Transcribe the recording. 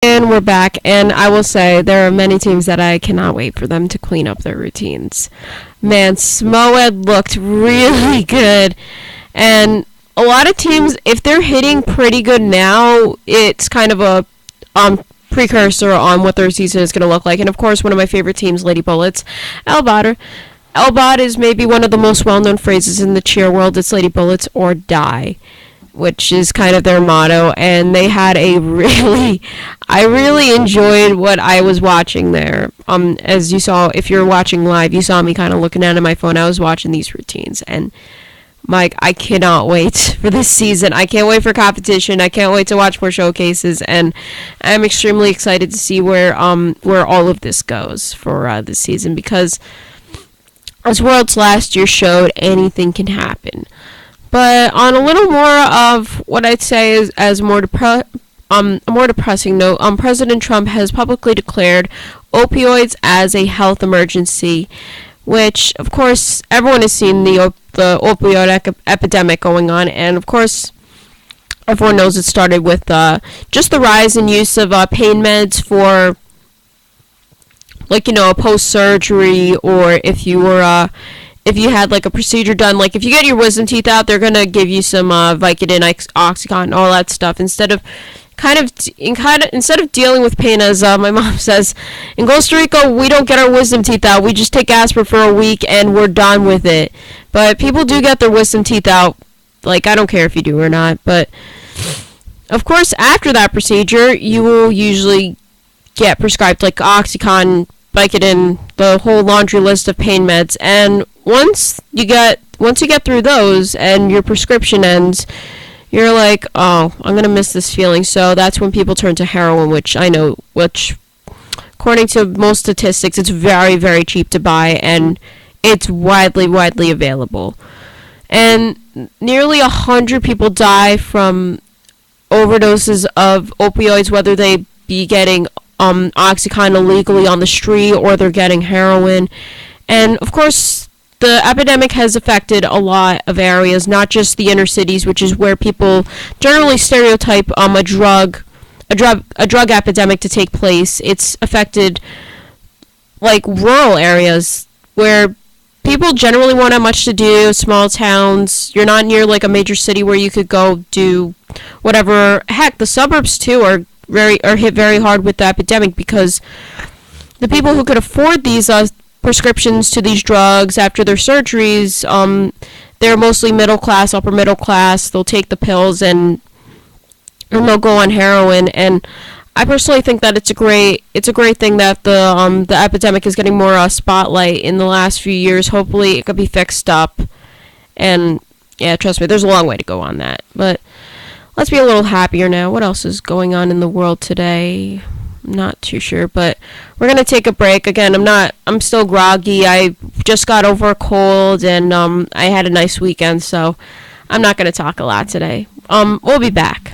And we're back, and I will say there are many teams that I cannot wait for them to clean up their routines. Man, Smoed looked really good, and a lot of teams, if they're hitting pretty good now, it's kind of a precursor on what their season is going to look like. And of course, one of my favorite teams, Lady Bullets, Elbot. Elbot is maybe one of the most well-known phrases in the cheer world. It's Lady Bullets or die, which is kind of their motto, and they had I really enjoyed what I was watching there. As you saw, if you're watching live, you saw me kind of looking at my phone. I was watching these routines, and Mike, I cannot wait for this season. I can't wait for competition. I can't wait to watch more showcases, and I'm extremely excited to see where all of this goes for this season, because as Worlds last year showed, anything can happen. But on a little more of what I'd say is as a more depressing note, President Trump has publicly declared opioids as a health emergency, which, of course, everyone has seen the opioid epidemic going on, and of course, everyone knows it started with just the rise in use of pain meds for, a post-surgery, or if you were if you had a procedure done, if you get your wisdom teeth out, they're gonna give you some Vicodin, Oxycontin, all that stuff, instead of dealing with pain, as my mom says, in Costa Rica, we don't get our wisdom teeth out. We just take aspirin for a week and we're done with it. But people do get their wisdom teeth out. I don't care if you do or not. But of course, after that procedure, you will usually get prescribed Oxycontin, Vicodin, the whole laundry list of pain meds, and once you get through those and your prescription ends, you're like, oh, I'm gonna miss this feeling. So that's when people turn to heroin, which according to most statistics, it's very, very cheap to buy, and it's widely available. And nearly 100 people die from overdoses of opioids, whether they be getting Oxycontin illegally on the street, or they're getting heroin. And of course, the epidemic has affected a lot of areas, not just the inner cities, which is where people generally stereotype a drug epidemic to take place. It's affected rural areas where people generally won't have much to do, small towns. You're not near a major city where you could go do whatever. Heck, the suburbs too are hit very hard with the epidemic, because the people who could afford these prescriptions to these drugs after their surgeries, they're mostly middle class, upper middle class. They'll take the pills and they'll go on heroin. And I personally think that it's a great thing that the epidemic is getting more spotlight in the last few years. Hopefully it could be fixed up. And yeah, trust me, there's a long way to go on that. But let's be a little happier now. What else is going on in the world today? I'm not too sure, but we're going to take a break. Again, I'm still groggy. I just got over a cold, and I had a nice weekend, so I'm not going to talk a lot today. We'll be back.